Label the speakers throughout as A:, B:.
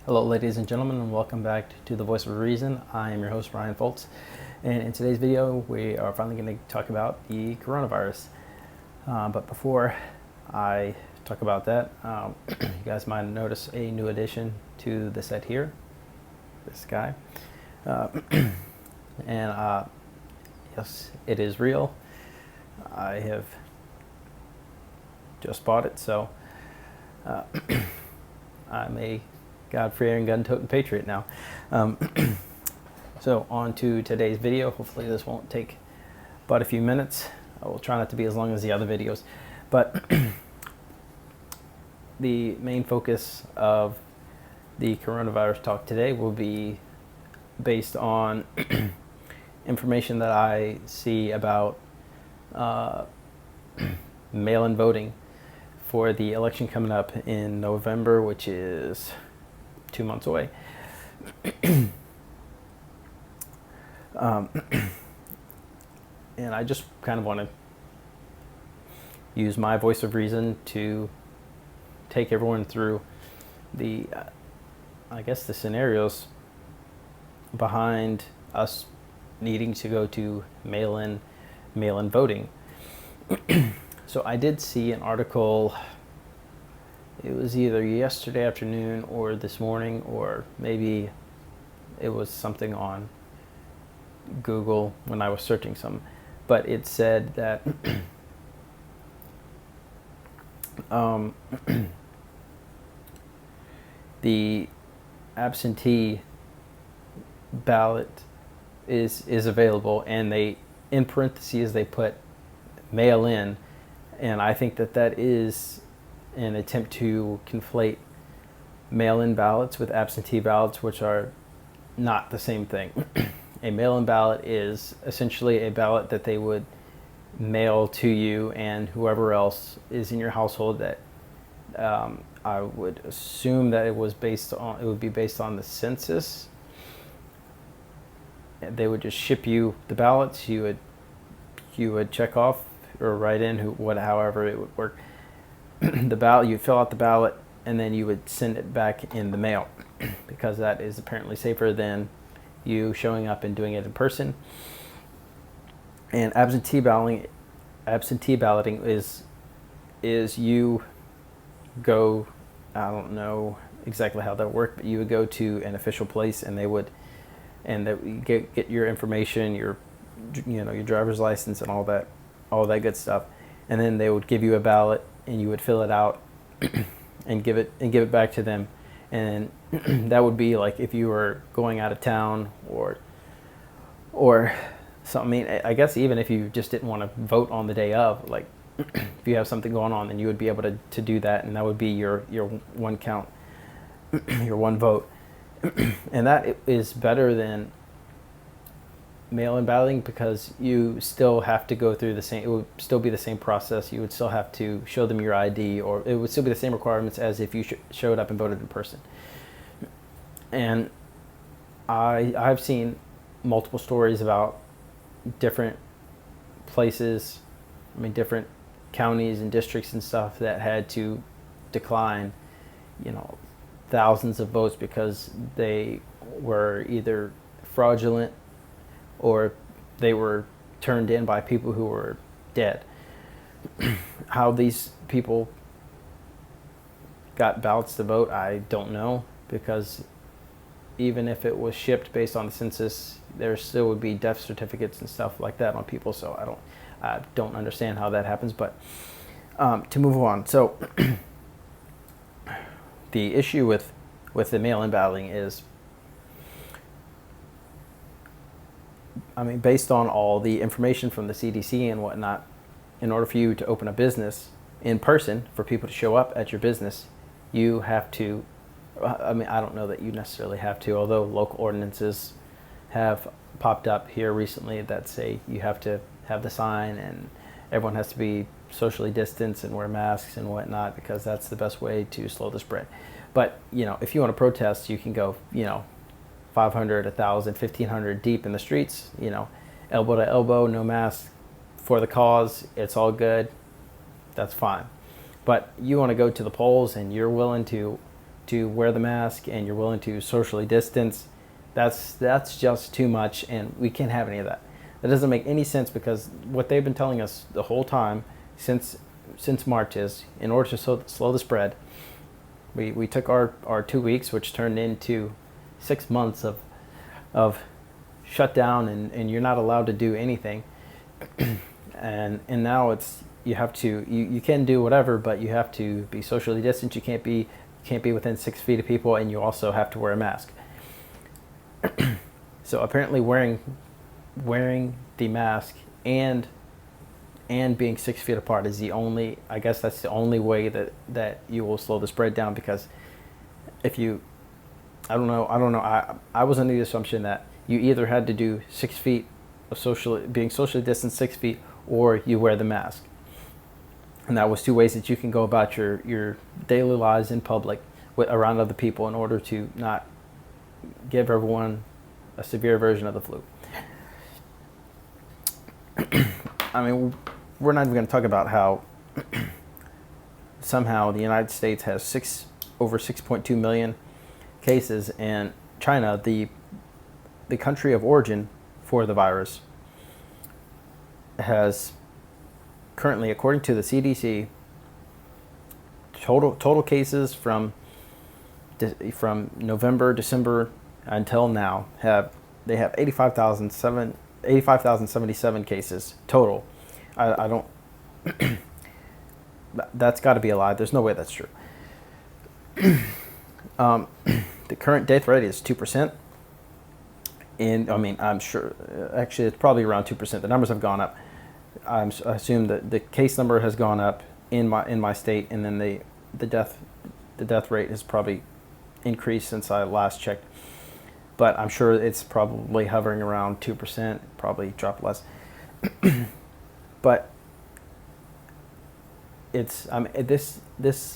A: Hello, ladies and gentlemen, and welcome back to The Voice of Reason. I am your host, Ryan Foltz, and in today's video, we are finally going to talk about the coronavirus. But before I talk about that, you guys might notice a new addition to the set here, this guy. And yes, it is real. I have just bought it, so I'm a God-fearing, gun-toting patriot now. So on to today's video. Hopefully this won't take but a few minutes. I will try not to be as long as the other videos. But the main focus of the coronavirus talk today will be based on information that I see about mail-in voting for the election coming up in November, which is 2 months away. And I just kind of want to use my voice of reason to take everyone through the, I guess, the scenarios behind us needing to go to mail-in voting. So I did see an article. It was either yesterday afternoon or this morning, or maybe it was something on Google when I was searching some. But it said that the absentee ballot is available, and they, in parentheses, they put mail in, and I think that is an attempt to conflate mail-in ballots with absentee ballots, which are not the same thing. A mail-in ballot is essentially a ballot that they would mail to you and whoever else is in your household. That I would assume that it would be based on the census. They would just ship you the ballots. You would check off or write in however it would work. The ballot, you'd fill out the ballot, and then you would send it back in the mail, because that is apparently safer than you showing up and doing it in person. And absentee balloting is you go, I don't know exactly how that worked, but you would go to an official place, and they would get your information, your driver's license and all that good stuff, and then they would give you a ballot, and you would fill it out and give it back to them. And that would be like if you were going out of town or something. I mean, I guess even if you just didn't want to vote on the day of, like if you have something going on, then you would be able to do that, and that would be your one count, your one vote. And that is better than mail-in balloting, because you still have to go through it would still be the same process. You would still have to show them your ID, or it would still be the same requirements as if you showed up and voted in person. And I've seen multiple stories about different places, different counties and districts and stuff that had to decline, thousands of votes because they were either fraudulent or they were turned in by people who were dead. How these people got ballots to vote, I don't know, because even if it was shipped based on the census, there still would be death certificates and stuff like that on people. So I don't understand how that happens. But to move on, so the issue with the mail-in balloting is, based on all the information from the CDC and whatnot, in order for you to open a business in person, for people to show up at your business, you have to, I don't know that you necessarily have to, although local ordinances have popped up here recently that say you have to have the sign and everyone has to be socially distanced and wear masks and whatnot, because that's the best way to slow the spread. But, if you want to protest, you can go, 500, 1,000, 1,500 deep in the streets, elbow to elbow, no mask, for the cause. It's all good. That's fine. But you want to go to the polls and you're willing to to wear the mask and you're willing to socially distance, that's just too much, and we can't have any of that. That doesn't make any sense, because what they've been telling us the whole time since March is, in order to slow the spread, we took our 2 weeks, which turned into 6 months of shutdown, and you're not allowed to do anything. and now it's, you can do whatever, but you have to be socially distant. You can't be within 6 feet of people, and you also have to wear a mask. So apparently wearing the mask and being 6 feet apart is the only, I guess that's the only way that you will slow the spread down. Because if you, I don't know, I was under the assumption that you either had to do 6 feet of being socially distanced 6 feet, or you wear the mask. And that was two ways that you can go about your daily lives in public around other people, in order to not give everyone a severe version of the flu. I mean, we're not even going to talk about how somehow the United States has over 6.2 million cases, and China, the country of origin for the virus, has currently, according to the CDC, total cases from November, December until now they have 85,077 cases total. I don't. That's got to be a lie. There's no way that's true. The current death rate is 2%. And I mean, I'm sure, actually, it's probably around 2%. The numbers have gone up. I assume that the case number has gone up in my state, and then the death rate has probably increased since I last checked. But I'm sure it's probably hovering around 2%, probably drop less. But it's, I mean, this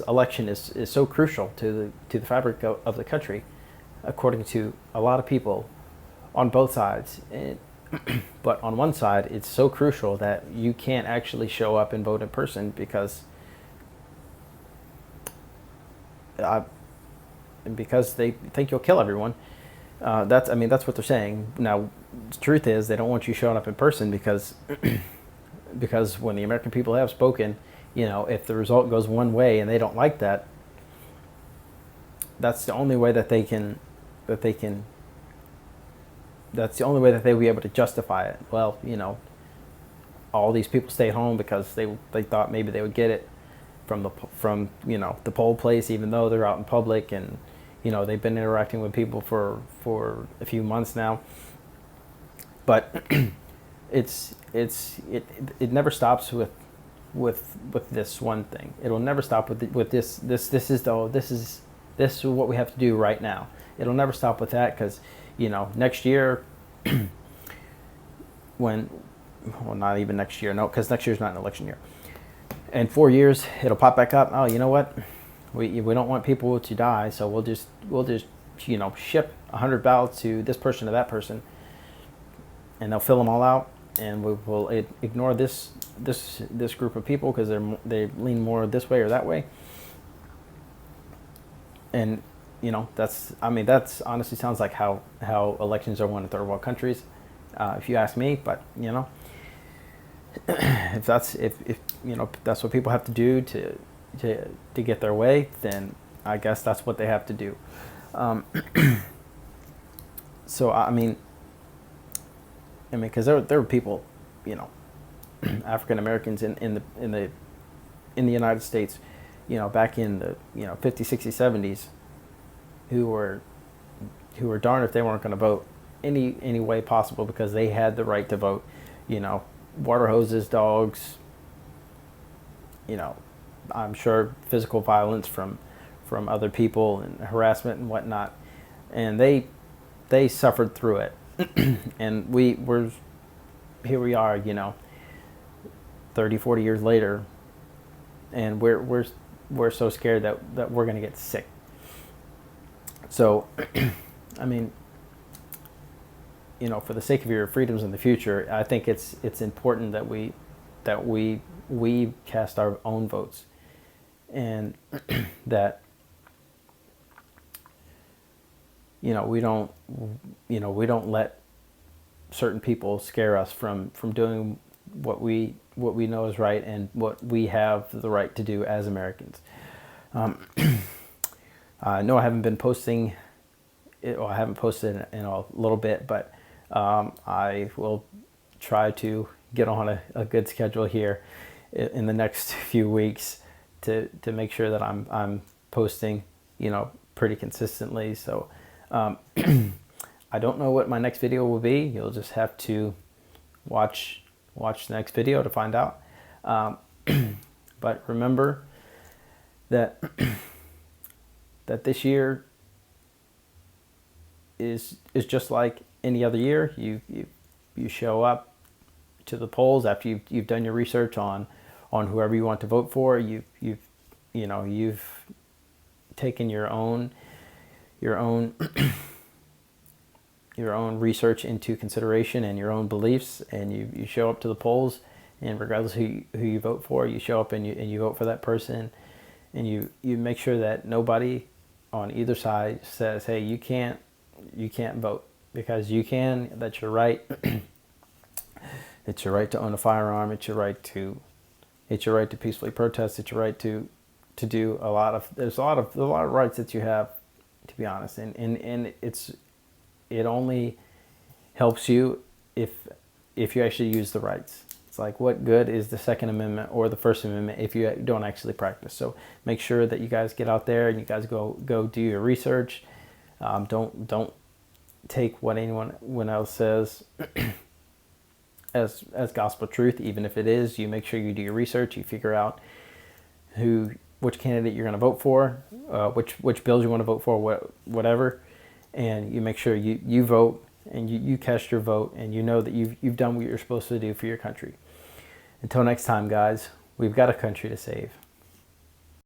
A: election is so crucial to the fabric of the country, according to a lot of people on both sides. But on one side, it's so crucial that you can't actually show up and vote in person, because they think you'll kill everyone. That's what they're saying. Now, the truth is, they don't want you showing up in person, because when the American people have spoken, if the result goes one way and they don't like that, that's the only way that they will be able to justify it. Well, all these people stayed home because they thought maybe they would get it from the poll place, even though they're out in public, and they've been interacting with people for a few months now. But it never stops with this one thing. It'll never stop with this. This is what we have to do right now. It'll never stop with that, because next year, not even next year, no, because next year's not an election year. In 4 years, it'll pop back up. Oh, you know what? We don't want people to die, so we'll just ship 100 ballots to this person or that person, and they'll fill them all out, and we will ignore this group of people because they lean more this way or that way. And that's honestly sounds like how elections are won in third world countries, if you ask me. But if that's what people have to do to get their way, then I guess that's what they have to do. So I mean, because there were people, African Americans in the United States, back in the 50s, 60s, 70s, who were darned if they weren't going to vote any way possible, because they had the right to vote. Water hoses, dogs. I'm sure physical violence from other people and harassment and whatnot, and they suffered through it. And here we are, 30, 40 years later, and we're so scared that we're going to get sick. So, I mean, for the sake of your freedoms in the future, I think it's important that we cast our own votes, and that we don't, we don't let certain people scare us from doing what we know is right and what we have the right to do as Americans. No, I haven't been posting. I haven't posted in a little bit, but I will try to get on a good schedule here in the next few weeks to make sure that I'm posting, pretty consistently. So I don't know what my next video will be. You'll just have to watch the next video to find out. But remember that that this year is just like any other year. You show up to the polls after you've done your research on whoever you want to vote for. You've taken your own your own research into consideration and your own beliefs, and you show up to the polls, and regardless who you vote for, you show up and you vote for that person, and you make sure that nobody on either side says, hey, you can't vote, because you can. That's your right. It's your right to own a firearm. It's your right to peacefully protest. It's your right to do there's a lot of rights that you have, to be honest, and it only helps you if you actually use the rights. It's like, what good is the Second Amendment or the First Amendment if you don't actually practice? So make sure that you guys get out there and you guys go do your research. Don't take what anyone else says as gospel truth, even if it is. You make sure you do your research. You figure out which candidate you're going to vote for, which bills you want to vote for, whatever, and you make sure you vote and you cast your vote, and you know that you've done what you're supposed to do for your country. Until next time, guys, we've got a country to save.